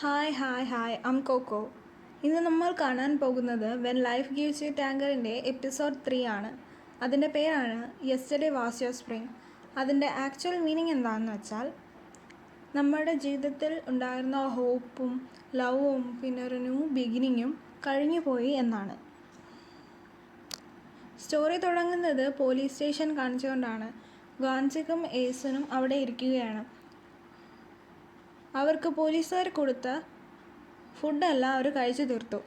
Hi I'm coco. ഇന്ന് നമ്മൾ കാണാൻ പോകുന്നത് വെൻ ലൈഫ് ഗീവ്സ് യു ടാങ്കറിൻ്റെ എപ്പിസോഡ് 3 ആണ്. അതിൻ്റെ പേരാണ് യെസ്റ്റർഡേ വാസ് യുവർ സ്പ്രിംഗ്. അതിൻ്റെ ആക്ച്വൽ മീനിങ് എന്താണെന്ന് വെച്ചാൽ നമ്മുടെ ജീവിതത്തിൽ ഉണ്ടായിരുന്ന ഹോപ്പും ലവും പിന്നെ ഒരു ന്യൂ ബിഗിനിങ്ങും കഴിഞ്ഞു പോയി എന്നാണ്. സ്റ്റോറി തുടങ്ങുന്നത് പോലീസ് സ്റ്റേഷൻ കാണിച്ചുകൊണ്ടാണ്. ഗാൻസിക്കും ഏസനും അവിടെ ഇരിക്കുകയാണ്. അവർക്ക് പോലീസുകാർ കൊടുത്ത ഫുഡെല്ലാം അവർ കഴിച്ചു തീർത്തു.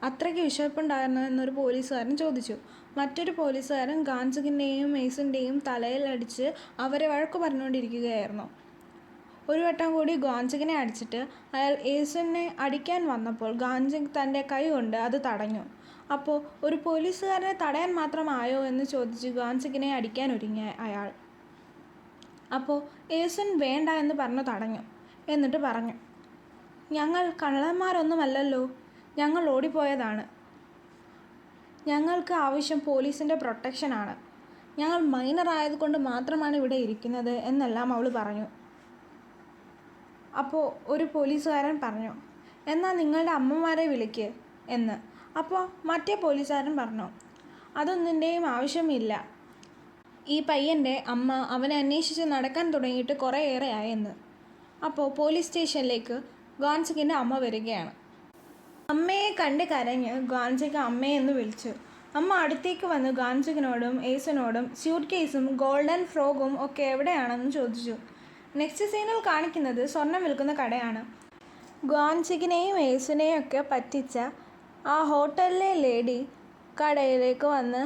അത്രയ്ക്ക് വിശപ്പുണ്ടായിരുന്നു എന്നൊരു പോലീസുകാരൻ ചോദിച്ചു. മറ്റൊരു പോലീസുകാരൻ ഗാൻസിക്കിൻ്റെയും ഏസിൻ്റെയും തലയിലടിച്ച് അവരെ വഴക്ക് പറഞ്ഞുകൊണ്ടിരിക്കുകയായിരുന്നു. ഒരു വട്ടം കൂടി ഗാൻസിക്കിനെ അടിച്ചിട്ട് അയാൾ ഏസിനെ അടിക്കാൻ വന്നപ്പോൾ ഗാൻസിക് തൻ്റെ കൈ കൊണ്ട് അത് തടഞ്ഞു. അപ്പോൾ ഒരു പോലീസുകാരനെ തടയാൻ മാത്രമായോ എന്ന് ചോദിച്ച് ഗാൻസിക്കിനെ അടിക്കാൻ ഒരുങ്ങിയ അയാൾ അപ്പോൾ ഏസൻ വേണ്ട എന്ന് പറഞ്ഞു തടഞ്ഞു. എന്നിട്ട് പറഞ്ഞു, ഞങ്ങൾ കള്ളന്മാരൊന്നുമല്ലല്ലോ, ഞങ്ങൾ ഓടിപ്പോയതാണ്. ഞങ്ങൾക്ക് ആവശ്യം പോലീസിൻ്റെ പ്രൊട്ടക്ഷനാണ്. ഞങ്ങൾ മൈനർ ആയതുകൊണ്ട് മാത്രമാണ് ഇവിടെ ഇരിക്കുന്നത് എന്നെല്ലാം അവൾ പറഞ്ഞു. അപ്പോൾ ഒരു പോലീസുകാരൻ പറഞ്ഞു, എന്നാൽ നിങ്ങളുടെ അമ്മമാരെ വിളിക്ക് എന്ന്. അപ്പോൾ മറ്റേ പോലീസുകാരൻ പറഞ്ഞു, അതൊന്നിൻ്റെയും ആവശ്യമില്ല. ഈ പയ്യൻ്റെ അമ്മ അവനെ അന്വേഷിച്ച് നടക്കാൻ തുടങ്ങിയിട്ട് കുറേയേറെ ആയെന്ന്. അപ്പോൾ പോലീസ് സ്റ്റേഷനിലേക്ക് ഗാൻസിക്കിൻ്റെ അമ്മ വരികയാണ്. അമ്മയെ കണ്ട് കരഞ്ഞ് ഗാൻസിക്ക് അമ്മയെന്ന് വിളിച്ചു. അമ്മ അടുത്തേക്ക് വന്ന് ഗാൻസിക്കിനോടും ഏസനോടും സ്യൂട്ട് കേസും ഗോൾഡൻ ഫ്രോഗും ഒക്കെ എവിടെയാണെന്ന് ചോദിച്ചു. നെക്സ്റ്റ് സീനിൽ കാണിക്കുന്നത് സ്വർണം വിൽക്കുന്ന കടയാണ്. ഗാൻസിക്കിനെയും ഏസനെയും ഒക്കെ പറ്റിച്ച ആ ഹോട്ടലിലെ ലേഡി കടയിലേക്ക് വന്ന്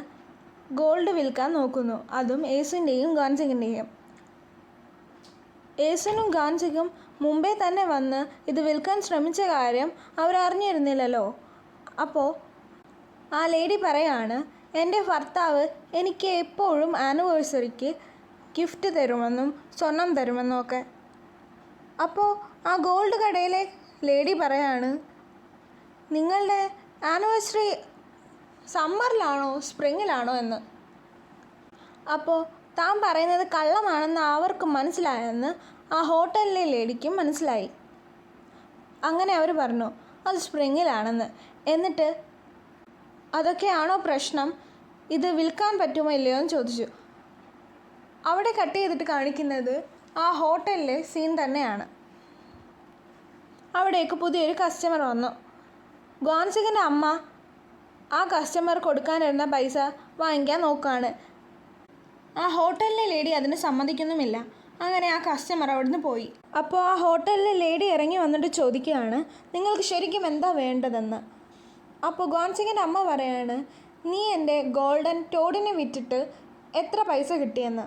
ഗോൾഡ് വിൽക്കാൻ നോക്കുന്നു. അതും ഏസിൻ്റെയും ഗാൻസിക്കിൻ്റെയും. ഏസനും ഗാൻസിക്കും മുമ്പേ തന്നെ വന്ന് ഇത് വിൽക്കാൻ ശ്രമിച്ച കാര്യം അവരറിഞ്ഞിരുന്നില്ലല്ലോ. അപ്പോൾ ആ ലേഡി പറയാണ്, എൻ്റെ ഭർത്താവ് എനിക്ക് എപ്പോഴും ആനിവേഴ്സറിക്ക് ഗിഫ്റ്റ് തരുമെന്നും സ്വർണം തരുമെന്നും ഒക്കെ. അപ്പോൾ ആ ഗോൾഡ് കടയിലെ ലേഡി പറയാണ്, നിങ്ങളുടെ ആനിവേഴ്സറി സമ്മറിലാണോ സ്പ്രിങ്ങിലാണോ എന്ന്. അപ്പോൾ താൻ പറയുന്നത് കള്ളമാണെന്ന് അവർക്ക് മനസ്സിലായെന്ന് ആ ഹോട്ടലിലെ ലേഡിക്കും മനസ്സിലായി. അങ്ങനെ അവർ പറഞ്ഞു അത് സ്പ്രിങ്ങിലാണെന്ന്. എന്നിട്ട് അതൊക്കെയാണോ പ്രശ്നം, ഇത് വിൽക്കാൻ പറ്റുമോ ഇല്ലയോ എന്ന് ചോദിച്ചു. അവിടെ കട്ട് ചെയ്തിട്ട് കാണിക്കുന്നത് ആ ഹോട്ടലിലെ സീൻ തന്നെയാണ്. അവിടേക്ക് പുതിയൊരു കസ്റ്റമർ വന്നു. ഗാൻസിക്കിൻ്റെ അമ്മ ആ കസ്റ്റമർ കൊടുക്കാനിരുന്ന പൈസ വാങ്ങിക്കാൻ നോക്കുകയാണ്. ആ ഹോട്ടലിലെ ലേഡി അതിന് സമ്മതിക്കുന്നുമില്ല. അങ്ങനെ ആ കസ്റ്റമർ അവിടുന്ന് പോയി. അപ്പോൾ ആ ഹോട്ടലിലെ ലേഡി ഇറങ്ങി വന്നിട്ട് ചോദിക്കുകയാണ്, നിങ്ങൾക്ക് ശരിക്കും എന്താ വേണ്ടതെന്ന്. അപ്പോൾ ഗാൻസിക്കിൻ്റെ അമ്മ പറയാണ്, നീ എൻ്റെ ഗോൾഡൻ ടോഡിനെ വിറ്റിട്ട് എത്ര പൈസ കിട്ടിയെന്ന്.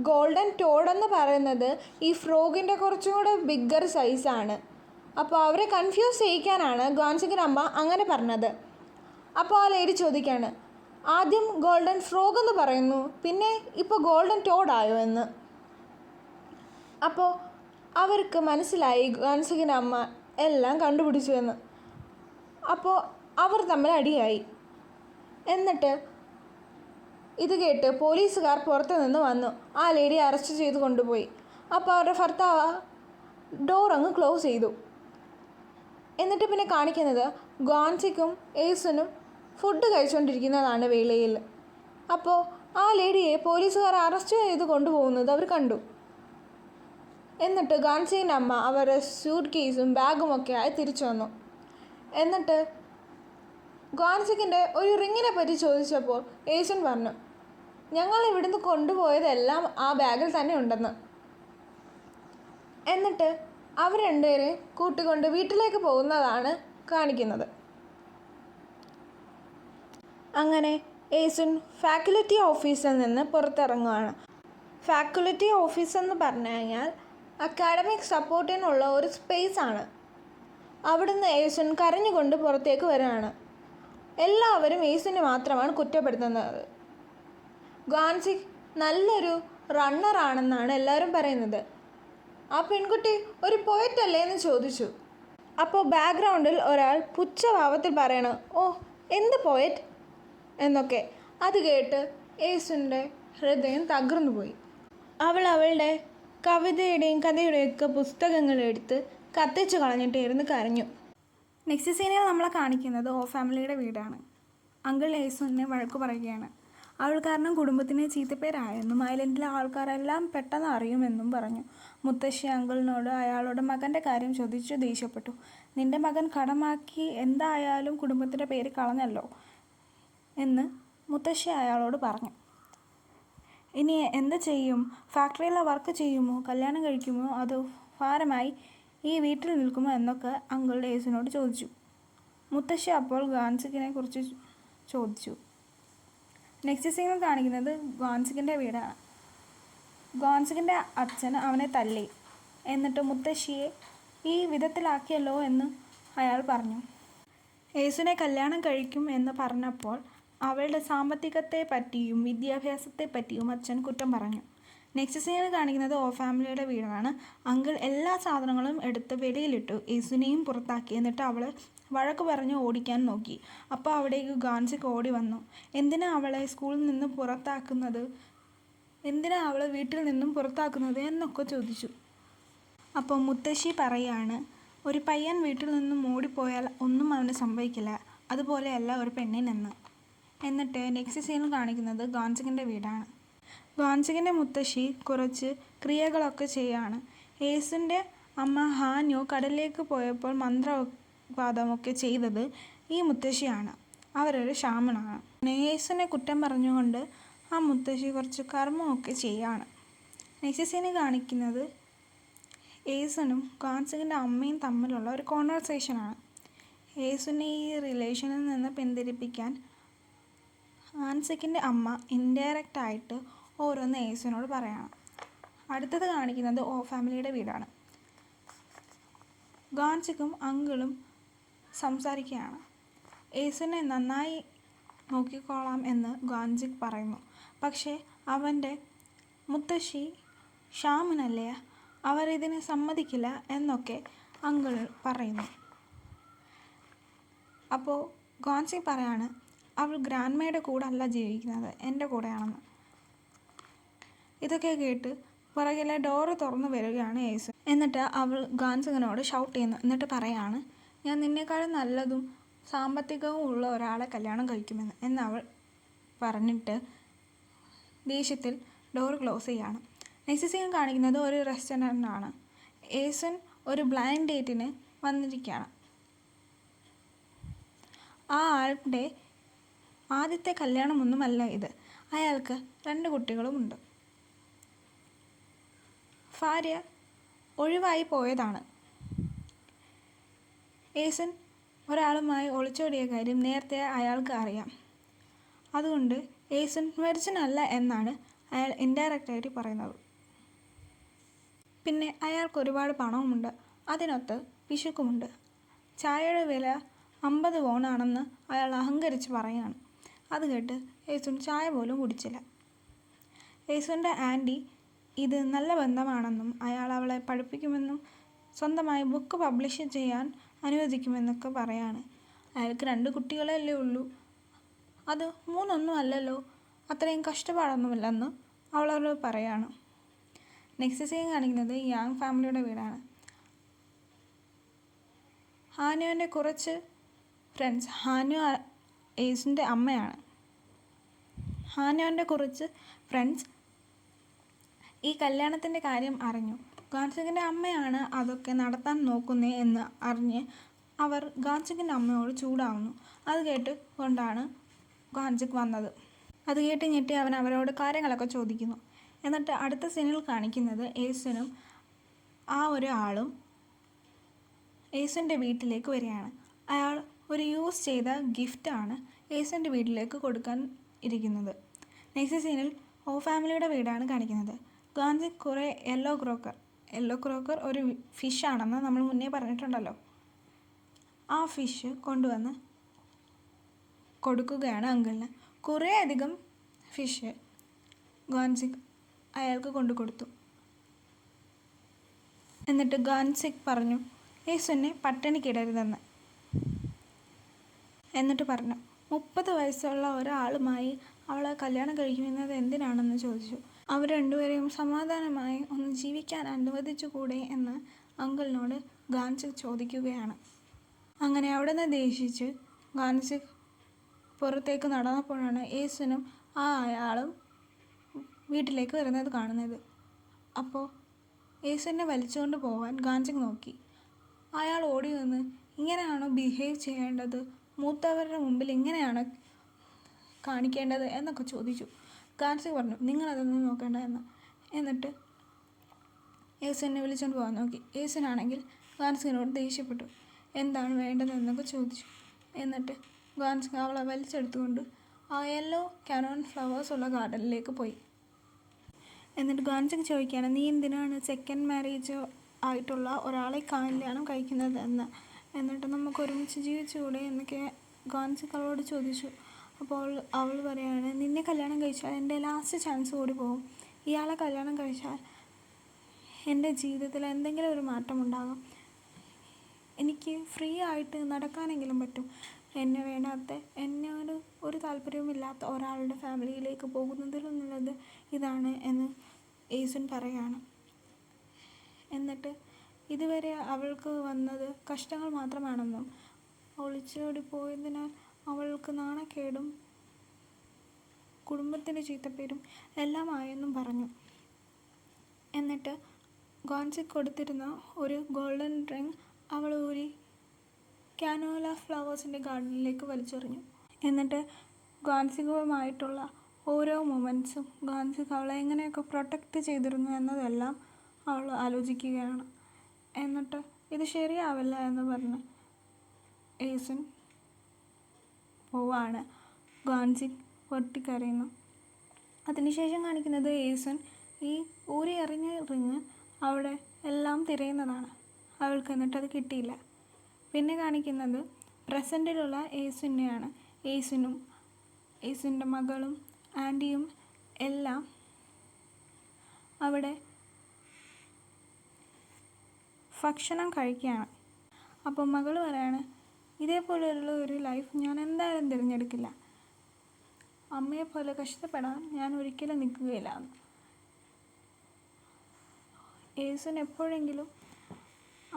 ഗോൾഡൻ ടോഡെന്ന് പറയുന്നത് ഈ ഫ്രോഗിൻ്റെ കുറച്ചും കൂടെ ബിഗ്ഗർ സൈസാണ്. അപ്പോൾ അവരെ കൺഫ്യൂസ് ചെയ്യിക്കാനാണ് ഗാൻസിക്കിൻ്റെ അമ്മ അങ്ങനെ പറഞ്ഞത്. അപ്പോൾ ആ ലേഡി ചോദിക്കുകയാണ്, ആദ്യം ഗോൾഡൻ ഫ്രോഗ് എന്ന് പറയുന്നു, പിന്നെ ഇപ്പോൾ ഗോൾഡൻ ടോഡായോ എന്ന്. അപ്പോൾ അവർക്ക് മനസ്സിലായി ഗാൻസിക്കിൻ്റെ അമ്മ എല്ലാം കണ്ടുപിടിച്ചു എന്ന്. അപ്പോൾ അവർ തമ്മിൽ അടിയായി. എന്നിട്ട് ഇത് കേട്ട് പോലീസുകാർ പുറത്തു നിന്ന് വന്നു ആ ലേഡി അറസ്റ്റ് ചെയ്ത് കൊണ്ടുപോയി. അപ്പോൾ അവരുടെ ഭർത്താവ് ഡോർ അങ്ങ് ക്ലോസ് ചെയ്തു. എന്നിട്ട് പിന്നെ കാണിക്കുന്നത് ഗാൻസിക്കും ഏസനും ഫുഡ് കഴിച്ചുകൊണ്ടിരിക്കുന്നതാണ് വേളയിൽ. അപ്പോൾ ആ ലേഡിയെ പോലീസുകാർ അറസ്റ്റ് ചെയ്ത് കൊണ്ടുപോകുന്നത് അവർ കണ്ടു. എന്നിട്ട് ഗാൻസിക്കിൻ്റെ അമ്മ അവരുടെ സ്യൂട്ട് കേസും ബാഗും ഒക്കെ ആയി തിരിച്ചു വന്നു. എന്നിട്ട് ഗാൻസിക്കിൻ്റെ ഒരു റിങ്ങിനെ പറ്റി ചോദിച്ചപ്പോൾ ഏസൻ പറഞ്ഞു, ഞങ്ങൾ ഇവിടുന്ന് കൊണ്ടുപോയതെല്ലാം ആ ബാഗിൽ തന്നെ ഉണ്ടെന്ന്. എന്നിട്ട് അവർ രണ്ടുപേരെ കൂട്ടിക്കൊണ്ട് വീട്ടിലേക്ക് പോകുന്നതാണ് കാണിക്കുന്നത്. അങ്ങനെ ഏസൻ ഫാക്കൽറ്റി ഓഫീസിൽ നിന്ന് പുറത്തിറങ്ങുകയാണ്. ഫാക്കൽറ്റി ഓഫീസ് എന്ന് പറഞ്ഞു കഴിഞ്ഞാൽ അക്കാഡമിക് സപ്പോർട്ടിനുള്ള ഒരു സ്പേസാണ്. അവിടുന്ന് ഏസൻ കരഞ്ഞുകൊണ്ട് പുറത്തേക്ക് വരികയാണ്. എല്ലാവരും ഏസനെ മാത്രമാണ് കുറ്റപ്പെടുത്തുന്നത്. ഗാൻസിക് നല്ലൊരു റണ്ണറാണെന്നാണ് എല്ലാവരും പറയുന്നത്. ആ പെൺകുട്ടി ഒരു പോയറ്റ് അല്ലേ എന്ന് ചോദിച്ചു. അപ്പോൾ ബാക്ക്ഗ്രൗണ്ടിൽ ഒരാൾ പുച്ഛഭാവത്തിൽ പറയണം, ഓ എന്ത് പോയറ്റ് എന്നൊക്കെ. അത് കേട്ട് ഏസൻ്റെ ഹൃദയം തകർന്നു പോയി. അവൾ അവളുടെ കവിതയുടെയും കഥയുടെയൊക്കെ പുസ്തകങ്ങളെടുത്ത് കത്തിച്ചു കളഞ്ഞിട്ട് ഇരുന്ന് കരഞ്ഞു. നെക്സ്റ്റ് സീനിൽ നമ്മളെ കാണിക്കുന്നത് ഫാമിലിയുടെ വീടാണ്. അങ്കിൾ യേസുവിനെ വഴക്ക് പറയുകയാണ്. അവൾ കാരണം കുടുംബത്തിന് ചീത്തപ്പേരായെന്നും ഐലൻഡിലെ ആൾക്കാരെല്ലാം പെട്ടെന്ന് അറിയുമെന്നും പറഞ്ഞു. മുത്തശ്ശി അങ്കിളിനോട് അയാളുടെ മകൻ്റെ കാര്യം ചോദിച്ചു ദേഷ്യപ്പെട്ടു. നിന്റെ മകൻ കടമാക്കി എന്തായാലും കുടുംബത്തിൻ്റെ പേര് കളഞ്ഞല്ലോ എന്ന് മുത്തശ്ശി അയാളോട് പറഞ്ഞു. ഇനി എന്ത് ചെയ്യും? ഫാക്ടറിയിലെ വർക്ക് ചെയ്യുമോ, കല്യാണം കഴിക്കുമോ, അതോ ഭാരമായി ഈ വീട്ടിൽ നിൽക്കുമോ എന്നൊക്കെ അങ്കിൾ യേസുവിനോട് ചോദിച്ചു. മുത്തശ്ശി അപ്പോൾ ഗാൻസിക്കിനെ കുറിച്ച് ചോദിച്ചു. നെക്സ്റ്റ് സീനിൽ കാണിക്കുന്നത് ഗാൻസിക്കിൻ്റെ വീടാണ്. ഗാൻസിക്കിൻ്റെ അച്ഛൻ അവനെ തല്ലി. എന്നിട്ട് മുത്തശ്ശിയെ ഈ വിധത്തിലാക്കിയല്ലോ എന്ന് അയാൾ പറഞ്ഞു. യേസുവിനെ കല്യാണം കഴിക്കും എന്ന് പറഞ്ഞപ്പോൾ അവളുടെ സാമ്പത്തികത്തെ പറ്റിയും വിദ്യാഭ്യാസത്തെ പറ്റിയും അച്ഛൻ കുറ്റം പറഞ്ഞു. നെക്സ്റ്റ് സീനിൽ കാണിക്കുന്നത് ഫാമിലിയുടെ വീടാണ്. അങ്കിൾ എല്ലാ സാധനങ്ങളും എടുത്ത് വെളിയിലിട്ടു. യേസുവിനെയും പുറത്താക്കി. എന്നിട്ട് അവൾ വഴക്ക് പറഞ്ഞ് ഓടിക്കാൻ നോക്കി. അപ്പോൾ അവിടേക്ക് ഗാൻസിക്ക് ഓടി വന്നു. എന്തിനാ അവളെ സ്കൂളിൽ നിന്ന് പുറത്താക്കുന്നത്, എന്തിനാ അവളെ വീട്ടിൽ നിന്നും പുറത്താക്കുന്നത് എന്നൊക്കെ ചോദിച്ചു. അപ്പോൾ മുത്തശ്ശി പറയാണ്, ഒരു പയ്യൻ വീട്ടിൽ നിന്നും ഓടിപ്പോയാൽ ഒന്നും അവന് സംഭവിക്കില്ല, അതുപോലെയല്ല ഒരു പെണ്ണിനെന്ന്. എന്നിട്ട് നെക്സ്റ്റ് സീനിൽ കാണിക്കുന്നത് ഗാൻസിക്കിൻ്റെ വീടാണ്. ഗാൻസിക്കിൻ്റെ മുത്തശ്ശി കുറച്ച് ക്രിയകളൊക്കെ ചെയ്യാണ്. യേസുവിൻ്റെ അമ്മ ഹാന്യോ കടലിലേക്ക് പോയപ്പോൾ മന്ത്രവാദമൊക്കെ ചെയ്തത് ഈ മുത്തശ്ശിയാണ്. അവരൊരു ഷാമനാണ്. യേസുവിനെ കുറ്റം പറഞ്ഞുകൊണ്ട് ആ മുത്തശ്ശി കുറച്ച് കർമ്മമൊക്കെ ചെയ്യാണ്. നെക്സ്റ്റ് സീനിൽ കാണിക്കുന്നത് യേസുവിനും ഗാൻസിക്കിൻ്റെ അമ്മയും തമ്മിലുള്ള ഒരു കോൺവെർസേഷനാണ്. യേസുവിനെ ഈ റിലേഷനിൽ നിന്ന് പിന്തിരിപ്പിക്കാൻ ഗാൻസിക്കിൻ്റെ അമ്മ ഇൻഡയറക്റ്റായിട്ട് ഓരോന്ന് യേസുവിനോട് പറയണം. അടുത്തത് കാണിക്കുന്നത് ഫാമിലിയുടെ വീടാണ്. ഗാൻസിക്കും അങ്കിളും സംസാരിക്കുകയാണ്. യേസുവിനെ നന്നായി നോക്കിക്കോളാം എന്ന് ഗാൻസിക് പറയുന്നു. പക്ഷേ അവൻ്റെ മുത്തശ്ശി ഷാമിനല്ലേ, അവർ ഇതിന് സമ്മതിക്കില്ല എന്നൊക്കെ അങ്കിൾ പറയുന്നു. അപ്പോൾ ഗാൻസിക് പറയാണ്, അവൾ ഗ്രാൻഡ്മയുടെ കൂടെ അല്ല ജീവിക്കുന്നത്, എൻ്റെ കൂടെയാണെന്ന്. ഇതൊക്കെ കേട്ട് പുറകിലെ ഡോറ് തുറന്നു വരികയാണ് യേസു. എന്നിട്ട് അവൾ ഗാൻസിക്കിനോട് ഷൗട്ട് ചെയ്യുന്നു. എന്നിട്ട് പറയാണ്, ഞാൻ നിന്നേക്കാളും നല്ലതും സാമ്പത്തികവും ഉള്ള ഒരാളെ കല്യാണം കഴിക്കുമെന്ന് എന്നവൾ പറഞ്ഞിട്ട് ദേഷ്യത്തിൽ ഡോർ ക്ലോസ് ചെയ്യാണ്. നെക്സ്റ്റ് സീൻ കാണിക്കുന്നത് ഒരു റെസ്റ്റോറൻ്റാണ്. യേസുൻ ഒരു ബ്ലൈൻഡ് ഡേറ്റിന് വന്നിരിക്കുകയാണ്. ആ ആളുടെ ആദ്യത്തെ കല്യാണമൊന്നുമല്ല ഇത്. അയാൾക്ക് 2 കുട്ടികളുമുണ്ട്. ഭാര്യ ഒഴിവായി പോയതാണ്. യേസുൻ ഒരാളുമായി ഒളിച്ചോടിയ കാര്യം നേരത്തെ അയാൾക്ക് അറിയാം. അതുകൊണ്ട് യേസുൻ വെർജിനല്ല എന്നാണ് അയാൾ ഇൻഡയറക്റ്റായിട്ട് പറയുന്നത്. പിന്നെ അയാൾക്ക് ഒരുപാട് പണവുമുണ്ട്, അതിനൊത്ത് പിശുക്കുമുണ്ട്. ചായയുടെ വില 50 വോൺ ആണെന്ന് അയാൾ അഹങ്കരിച്ച് പറയുകയാണ്. അത് കേട്ട് യേസുൻ ചായ പോലും കുടിച്ചില്ല. യേസുവിൻ്റെ ആൻറ്റി ഇത് നല്ല ബന്ധമാണെന്നും അയാൾ അവളെ പഠിപ്പിക്കുമെന്നും സ്വന്തമായി ബുക്ക് പബ്ലിഷ് ചെയ്യാൻ അനുവദിക്കുമെന്നൊക്കെ പറയാണ്. അയാൾക്ക് 2 കുട്ടികളല്ലേ ഉള്ളൂ, അത് 3 ഒന്നും അല്ലല്ലോ, അത്രയും കഷ്ടപ്പാടൊന്നുമില്ലെന്ന് അവളോട് പറയാണ്. നെക്സ്റ്റ് സീൻ കാണിക്കുന്നത് യാങ് ഫാമിലിയുടെ വീടാണ്. ഹാനുവിൻ്റെ കുറച്ച് ഫ്രണ്ട്സ്, ഹാനു യേസുവിൻ്റെ അമ്മയാണ്. ഹാനുവിൻ്റെ കുറച്ച് ഫ്രണ്ട്സ് ഈ കല്യാണത്തിൻ്റെ കാര്യം അറിഞ്ഞു. ഗാൻസിക്കിൻ്റെ അമ്മയാണ് അതൊക്കെ നടത്താൻ നോക്കുന്നത് എന്ന് അറിഞ്ഞ് അവർ ഗാൻസിക്കിൻ്റെ അമ്മയോട് ചൂടാവുന്നു. അത് കേട്ട് കൊണ്ടാണ് ഗാൻസിക് വന്നത്. അത് കേട്ട് ഞെട്ടി അവൻ അവരോട് കാര്യങ്ങളൊക്കെ ചോദിക്കുന്നു. എന്നിട്ട് അടുത്ത സീനിൽ കാണിക്കുന്നത് യേസുവിനും ആ ഒരാളും യേസുവിൻ്റെ വീട്ടിലേക്ക് വരികയാണ്. അയാൾ ഒരു യൂസ് ചെയ്ത ഗിഫ്റ്റാണ് യേസുവിൻ്റെ വീട്ടിലേക്ക് കൊടുക്കാൻ ഇരിക്കുന്നത്. നെക്സ്റ്റ് സീനിൽ ഫാമിലിയുടെ വീടാണ് കാണിക്കുന്നത്. ഗാൻസിക് കുറേ യെല്ലോ ക്രോക്കർ ഒരു ഫിഷാണെന്ന് നമ്മൾ മുന്നേ പറഞ്ഞിട്ടുണ്ടല്ലോ. ആ ഫിഷ് കൊണ്ടുവന്ന് കൊടുക്കുകയാണ് അങ്കിളിന്. കുറേ അധികം ഫിഷ് ഗാൻസിക് അയാൾക്ക് കൊണ്ടു കൊടുത്തു. എന്നിട്ട് ഗാൻസിക് പറഞ്ഞു, യേസുവിനെ പട്ടിണിക്കിടരുതെന്ന്. എന്നിട്ട് പറഞ്ഞു, 30 വയസ്സുള്ള ഒരാളുമായി അവളെ കല്യാണം കഴിക്കുന്നത് എന്തിനാണെന്ന് ചോദിച്ചു. അവർ 2 പേരെയും സമാധാനമായി ഒന്ന് ജീവിക്കാൻ അനുവദിച്ചുകൂടെ എന്ന് അങ്കിളിനോട് ഗാൻസിക് ചോദിക്കുകയാണ്. അങ്ങനെ അവിടെ നിന്ന് ദേഷിച്ച് ഗാൻസിക് പുറത്തേക്ക് നടന്നപ്പോഴാണ് ഏസുനും അയാളും വീട്ടിലേക്ക് വരുന്നത് കാണുന്നത്. അപ്പോൾ ഏസുവിനെ വലിച്ചുകൊണ്ട് പോകാൻ ഗാൻസിക് നോക്കി. അയാൾ ഓടി വന്ന് ഇങ്ങനെയാണോ ബിഹേവ് ചെയ്യേണ്ടത്, മൂത്തവരുടെ മുമ്പിൽ ഇങ്ങനെയാണ് കാണിക്കേണ്ടത് എന്നൊക്കെ ചോദിച്ചു. ഗാൻസിക് പറഞ്ഞു നിങ്ങളതൊന്നും നോക്കേണ്ട എന്ന്. എന്നിട്ട് ഏസുവിനെ വിളിച്ചുകൊണ്ട് പോകാൻ നോക്കി. ഏസുവിനാണെങ്കിൽ ഗാൻസികിനോട് ദേഷ്യപ്പെട്ടു. എന്താണ് വേണ്ടത് എന്നൊക്കെ ചോദിച്ചു. എന്നിട്ട് ഗാൻസിക് അവളെ വലിച്ചെടുത്തുകൊണ്ട് ആ യെല്ലോ കാനോൺ ഫ്ലവേഴ്സ് ഉള്ള ഗാർഡനിലേക്ക് പോയി. എന്നിട്ട് ഗാൻസിക് ചോദിക്കുകയാണ് നീ എന്തിനാണ് സെക്കൻഡ് മാരേജ് ആയിട്ടുള്ള ഒരാളെ കല്യാണം കഴിക്കുന്നത് എന്ന്. എന്നിട്ട് നമുക്ക് ഒരുമിച്ച് ജീവിച്ചുകൂടെ എന്നൊക്കെ ഗാൻസിക് അവളോട് ചോദിച്ചു. അപ്പോൾ അവൾ പറയാണ് നിന്നെ കല്യാണം കഴിച്ചാൽ എൻ്റെ ലാസ്റ്റ് ചാൻസ് കൂടി പോകും. ഇയാളെ കല്യാണം കഴിച്ചാൽ എൻ്റെ ജീവിതത്തിൽ എന്തെങ്കിലും ഒരു മാറ്റം ഉണ്ടാകും. എനിക്ക് ഫ്രീ ആയിട്ട് നടക്കാനെങ്കിലും പറ്റും. എന്നെ വേണ്ടാത്ത, എന്നോട് ഒരു താല്പര്യവുമില്ലാത്ത ഒരാളുടെ ഫാമിലിയിലേക്ക് പോകുന്നതിലും നല്ലത് ഇതാണ് എന്ന് ഏസുൻ പറയാണ്. എന്നിട്ട് ഇതുവരെ അവൾക്ക് വന്നത് കഷ്ടങ്ങൾ മാത്രമാണെന്നും ഒളിച്ചോടി പോയതിനാൽ അവൾക്ക് നാണക്കേടും കുടുംബത്തിൻ്റെ ചീത്തപ്പേരും എല്ലാമായെന്നും പറഞ്ഞു. എന്നിട്ട് ഗാൻസിക് കൊടുത്തിരുന്ന ഒരു ഗോൾഡൻ റിംഗ് അവൾ ഊരി കാനോല ഫ്ലവേഴ്സിൻ്റെ ഗാർഡനിലേക്ക് വലിച്ചെറിഞ്ഞു. എന്നിട്ട് ഗാൻസികുമായിട്ടുള്ള ഓരോ മൊമെൻറ്റ്സും ഗാൻസിക് അവളെ എങ്ങനെയൊക്കെ പ്രൊട്ടക്റ്റ് ചെയ്തിരുന്നു എന്നതെല്ലാം അവൾ ആലോചിക്കുകയാണ്. എന്നിട്ട് ഇത് ശരിയാവില്ല എന്ന് പറഞ്ഞ് ഏസുൻ പോവാണ്. ഗാൻസിക് പൊട്ടിക്കരയുന്നു. അതിനുശേഷം കാണിക്കുന്നത് ഏസുൻ ഈ ഊരി എറിഞ്ഞ റിങ് അവിടെ എല്ലാം തിരയുന്നതാണ്. അവൾക്ക് എന്നിട്ടത് കിട്ടിയില്ല. പിന്നെ കാണിക്കുന്നത് പ്രസൻറ്റിലുള്ള ഏസുനെയാണ്. ഏസുനും ഏസുൻ്റെ മകളും ആൻറ്റിയും എല്ലാം അവിടെ ഭക്ഷണം കഴിക്കുകയാണ്. അപ്പോൾ മകൾ പറയാണ് ഇതേപോലെയുള്ള ഒരു ലൈഫ് ഞാൻ എന്തായാലും തിരഞ്ഞെടുക്കില്ല. അമ്മയെപ്പോലെ കഷ്ടപ്പെടാൻ ഞാൻ ഒരിക്കലും നിൽക്കുകയില്ല. ഏസുൻ എപ്പോഴെങ്കിലും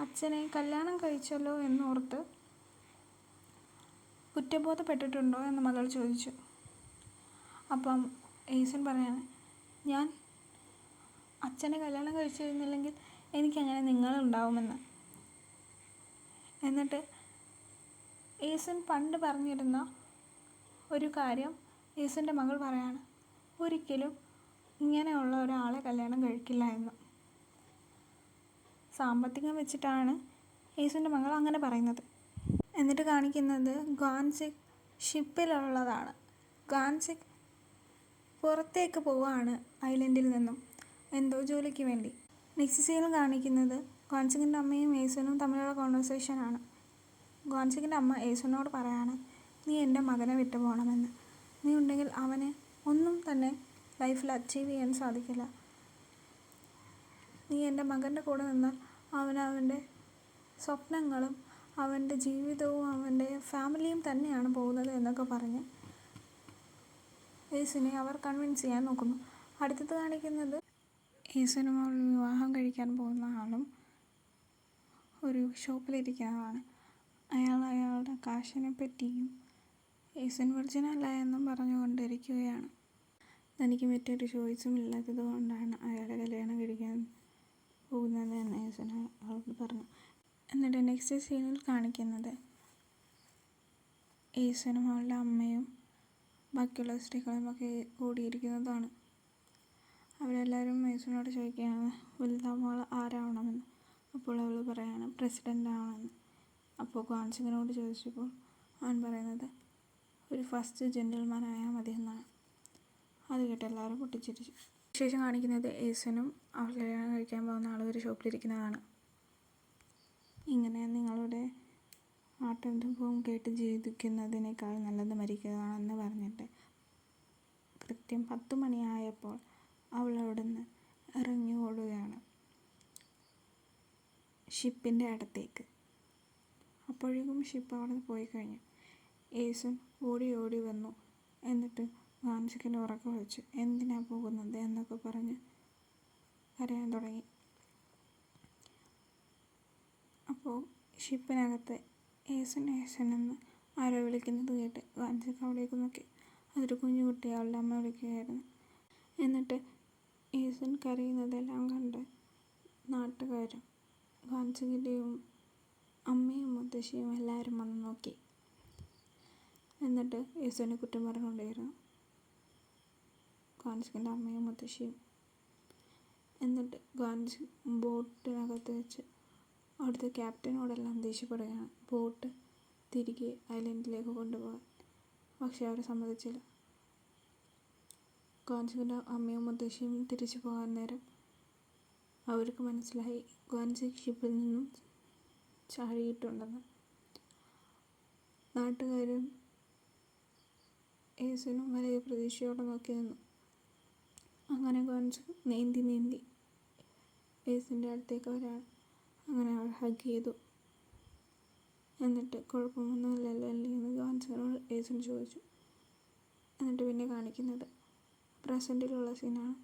അച്ഛനെ കല്യാണം കഴിച്ചല്ലോ എന്നോർത്ത് കുറ്റബോധപ്പെട്ടിട്ടുണ്ടോ എന്ന് മകൾ ചോദിച്ചു. അപ്പം ഏസുൻ പറയാണ് ഞാൻ അച്ഛനെ കല്യാണം കഴിച്ചിരുന്നില്ലെങ്കിൽ എനിക്കങ്ങനെ നിങ്ങളുണ്ടാവുമെന്ന്. എന്നിട്ട് ഏസുൻ പണ്ട് പറഞ്ഞിരുന്ന ഒരു കാര്യം ഏസുൻ്റെ മകൾ പറയാണ് ഒരിക്കലും ഇങ്ങനെയുള്ള ഒരാളെ കല്യാണം കഴിക്കില്ല എന്ന്. സാമ്പത്തികം വെച്ചിട്ടാണ് ഏസുൻ്റെ മകൾ അങ്ങനെ പറയുന്നത്. എന്നിട്ട് കാണിക്കുന്നത് ഗാൻസിക് ഷിപ്പിലുള്ളതാണ്. ഗാൻസിക് പുറത്തേക്ക് പോവുകയാണ് ഐലൻഡിൽ നിന്നും എന്തോ ജോലിക്ക് വേണ്ടി. നെക്സ്റ്റ് സീനിൽ കാണിക്കുന്നത് ഗാൻസിക്കിൻ്റെ അമ്മയും ഏസുനും തമ്മിലുള്ള കോൺവെർസേഷനാണ്. ഗാൻസിക്കിൻ്റെ അമ്മ ഏസുനോട് പറയാണ് നീ എൻ്റെ മകനെ വിട്ടു പോകണമെന്ന്. നീ ഉണ്ടെങ്കിൽ അവന് ഒന്നും തന്നെ ലൈഫിൽ അച്ചീവ് ചെയ്യാൻ സാധിക്കില്ല. നീ എൻ്റെ മകൻ്റെ കൂടെ നിന്നാൽ അവൻ്റെ സ്വപ്നങ്ങളും അവൻ്റെ ജീവിതവും അവൻ്റെ ഫാമിലിയും തന്നെയാണ് പോകുന്നത് എന്നൊക്കെ പറഞ്ഞ് ഏസുനെ അവർ കൺവിൻസ് ചെയ്യാൻ നോക്കുന്നു. അടുത്തത് കാണിക്കുന്നത് ഏസുനും അവൾ വിവാഹം കഴിക്കാൻ പോകുന്ന ആളും ഒരു ഷോപ്പിലിരിക്കുന്നതാണ്. അയാൾ അയാളുടെ കാശിനെ പറ്റിയും ഏസുൻ വെർജിനല്ല എന്നും പറഞ്ഞുകൊണ്ടിരിക്കുകയാണ്. തനിക്ക് മറ്റൊരു ചോയ്സും ഇല്ലാത്തത് കൊണ്ടാണ് അയാളെ കല്യാണം കഴിക്കാൻ പോകുന്നത് എന്ന് ഏസുൻ അവളോട് പറഞ്ഞു. എന്നിട്ട് നെക്സ്റ്റ് സീനിൽ കാണിക്കുന്നത് ഏസുനും അവളുടെ അമ്മയും ബാക്കിയുള്ള സ്ത്രീകളും ഒക്കെ കൂടിയിരിക്കുന്നതാണ്. അവരെല്ലാവരും ഏസുനോട് ചോദിക്കുകയാണ് വലുതാവുമ്പോൾ ആരാവണമെന്ന്. അപ്പോൾ അവൾ പറയാണ് പ്രസിഡൻ്റ് ആവണമെന്ന്. അപ്പോൾ ഗാൻസിക്കിനോട് ചോദിച്ചപ്പോൾ അവൻ പറയുന്നത് ഒരു ഫസ്റ്റ് ജെൻറ്റിൽമാൻ ആയാൽ മതി എന്നാണ്. അത് കേട്ട് എല്ലാവരും പൊട്ടിച്ചിരിച്ചു. ശേഷം കാണിക്കുന്നത് ഏസുനും അവൾ കല്യാണം കഴിക്കാൻ പോകുന്ന ആൾ ഒരു ഷോപ്പിലിരിക്കുന്നതാണ്. ഇങ്ങനെ നിങ്ങളുടെ ആട്ടവും കേട്ട് ജീവിക്കുന്നതിനേക്കാൾ നല്ലത് മരിക്കുകയാണെന്ന് പറഞ്ഞിട്ട് കൃത്യം 10 മണിയായപ്പോൾ അവൾ അവിടുന്ന് ഇറങ്ങി ഓടുകയാണ് ഷിപ്പിൻ്റെ അടുത്തേക്ക്. അപ്പോഴേക്കും ഷിപ്പ് അവിടെ പോയി കഴിഞ്ഞു. ഏസുൻ ഓടി ഓടി വന്നു. എന്നിട്ട് ഗാൻസിക്കിനെ ഉറക്കെ വിളിച്ചു എന്തിനാ പോകുന്നത് എന്നൊക്കെ പറഞ്ഞ് കരയാൻ തുടങ്ങി. അപ്പോൾ ഷിപ്പിനകത്ത് ഏസൻ എന്ന് ആരോ വിളിക്കുന്നത് കേട്ട് ഗാൻസിക്ക് അവിടേക്ക് നോക്കി. അതൊരു കുഞ്ഞു കുട്ടി അവളുടെ അമ്മ വിളിക്കുകയായിരുന്നു. എന്നിട്ട് ഏസൻ കരയുന്നതെല്ലാം കണ്ട് നാട്ടുകാരും ഗാൻസിക്കിൻ്റെയും അമ്മയും മുത്തശ്ശിയും എല്ലാവരും വന്ന് നോക്കി. എന്നിട്ട് ഏസനെ കുറ്റം പറഞ്ഞുകൊണ്ടേയിരുന്നു ഗാൻസിക്കിൻ്റെ അമ്മയും മുത്തശ്ശിയും. എന്നിട്ട് ഗാൻസി ബോട്ടിനകത്ത് വെച്ച് അവിടുത്തെ ക്യാപ്റ്റനോടെല്ലാം ദേഷ്യപ്പെടുകയാണ് ബോട്ട് തിരികെ ഐലൻഡിലേക്ക് കൊണ്ടുപോകാൻ. പക്ഷെ അവർ സമ്മതിച്ചില്ല. ഗാൻസിക്കിൻ്റെ അമ്മയും മുത്തശ്ശിയും തിരിച്ചു പോകാൻ നേരം അവർക്ക് മനസ്സിലായി ഗാൻസി ഷിപ്പിൽ നിന്നും ചാടിയിട്ടുണ്ടെന്ന്. നാട്ടുകാരും ഏസനും വലിയ പ്രതീക്ഷയോടെ നോക്കി നിന്നു. അങ്ങനെ ഗാൻസി നീന്തി ഏസൻ്റെ അടുത്തേക്ക് വരാണ്. അങ്ങനെ അവൾ ഹഗ് ചെയ്തു. എന്നിട്ട് കുഴപ്പമൊന്നുമില്ലല്ലോ അല്ലേ എന്ന് ഗാൻസിനോട് ഏസൻ ചോദിച്ചു. എന്നിട്ട് പിന്നെ കാണിക്കുന്നത് പ്രസൻറ്റിലുള്ള സീനാണ്.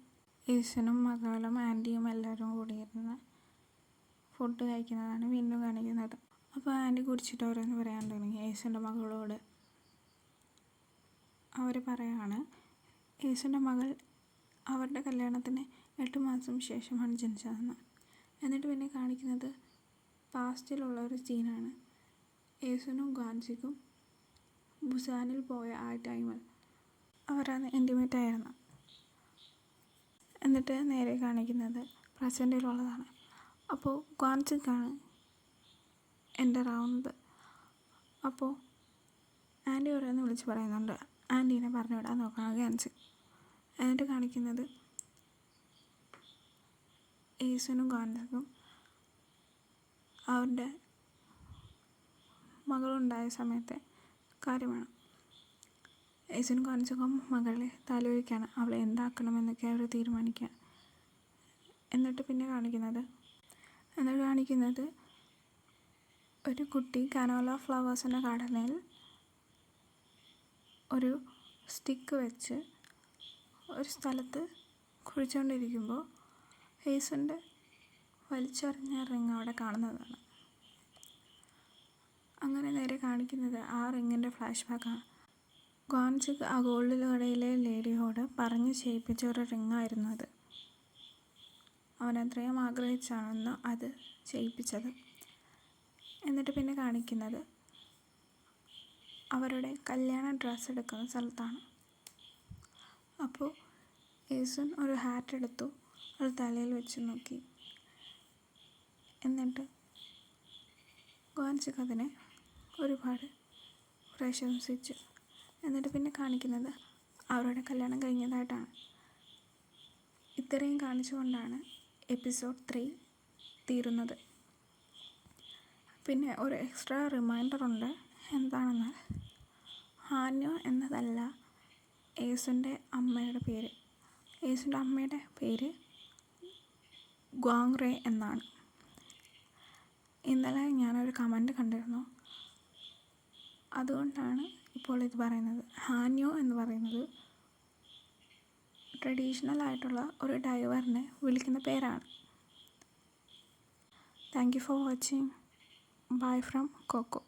ഏസനും മകളും ആൻറ്റിയും എല്ലാവരും കൂടിയിരുന്ന് ഫുഡ് കഴിക്കുന്നതാണ് വീണ്ടും കാണിക്കുന്നത്. അപ്പോൾ ആൻറ്റി കുടിച്ചിട്ട് ഓരോന്ന് പറയാൻ തുടങ്ങി ഏസൻ്റെ മകളോട്. അവർ പറയാണ് ഏസൻ്റെ മകൾ അവരുടെ കല്യാണത്തിന് 8 മാസം ശേഷമാണ് ജനിച്ചതെന്ന്. എന്നിട്ട് പിന്നെ കാണിക്കുന്നത് പാസ്റ്റിലുള്ള ഒരു സീനാണ്. ഏസനും ഗാൻസിക്കും ബുസാനിൽ പോയ ആ ടൈമിൽ അവരന്ന് ഇൻറ്റിമേറ്റ് ആയിരുന്നു. എന്നിട്ട് നേരെ കാണിക്കുന്നത് പ്രസൻറ്റിലുള്ളതാണ്. അപ്പോൾ ഗാൻസിക്കാണ് എൻ്റർ ആവുന്നത്. അപ്പോൾ ആൻറ്റി ഓരോന്ന് വിളിച്ച് പറയുന്നുണ്ട്. ആൻറ്റീനെ പറഞ്ഞു വിടാൻ നോക്കണം ഗാൻസി. എന്നിട്ട് കാണിക്കുന്നത് ഏസനും ഗാൻസിക്കും അവരുടെ മകളുണ്ടായ സമയത്തെ കാര്യമാണ്. ഏസനും ഗാൻസിക്കും മകളെ തലോലിക്കുകയാണ്. അവളെ എന്താക്കണമെന്നൊക്കെ അവർ തീരുമാനിക്കുകയാണ്. എന്നിട്ട് പിന്നെ കാണിക്കുന്നത് ഒരു കുട്ടി കനോല ഫ്ലവേഴ്സിൻ്റെ ഗാർഡനിൽ ഒരു സ്റ്റിക്ക് വെച്ച് ഒരു സ്ഥലത്ത് കുഴിച്ചുകൊണ്ടിരിക്കുമ്പോൾ ഏസൻ്റെ വലിച്ചെറിഞ്ഞ റിങ് അവിടെ കാണുന്നതാണ്. അങ്ങനെ നേരെ കാണിക്കുന്നത് ആ റിങ്ങിൻ്റെ ഫ്ലാഷ് ബാക്കാണ്. ഗാൻസിക്ക് ആ ഗോൾഡ് കടയിലെ ലേഡിയോട് പറഞ്ഞ് ചെയ്യിപ്പിച്ച ഒരു റിങ്ങായിരുന്നു അത്. അവനത്രയും ആഗ്രഹിച്ചാണെന്ന് അത് ചെയ്യിപ്പിച്ചത്. എന്നിട്ട് പിന്നെ കാണിക്കുന്നത് അവരുടെ കല്യാണ ഡ്രസ്സ് എടുക്കുന്ന സ്ഥലത്താണ്. അപ്പോൾ ഏസൻ ഒരു ഹാറ്റ് എടുത്തു, അത് തലയിൽ വെച്ച് നോക്കി. എന്നിട്ട് ഗാൻസിക്ക് അതിനെ ഒരുപാട് പ്രശംസിച്ചു. എന്നിട്ട് പിന്നെ കാണിക്കുന്നത് അവരുടെ കല്യാണം കഴിഞ്ഞതായിട്ടാണ്. ഇത്രയും കാണിച്ചുകൊണ്ടാണ് എപ്പിസോഡ് 3 തീരുന്നത്. പിന്നെ ഒരു എക്സ്ട്രാ റിമൈൻഡറുണ്ട്. എന്താണെന്നാൽ ഹാന്യോ എന്നതല്ല ഏസൻ്റെ അമ്മയുടെ പേര്. ഏസൻ്റെ അമ്മയുടെ പേര് ഗ്വാങ്റേ എന്നാണ്. ഇന്നലെ ഞാനൊരു കമൻറ്റ് കണ്ടിരുന്നു. അതുകൊണ്ടാണ് ഇപ്പോൾ ഇത് പറയുന്നത്. ഹാന്യോ എന്ന് പറയുന്നത് ട്രഡീഷണൽ ആയിട്ടുള്ള ഒരു ഡൈവറിനെ വിളിക്കുന്ന പേരാണ്. Thank you for watching. Bye from coco.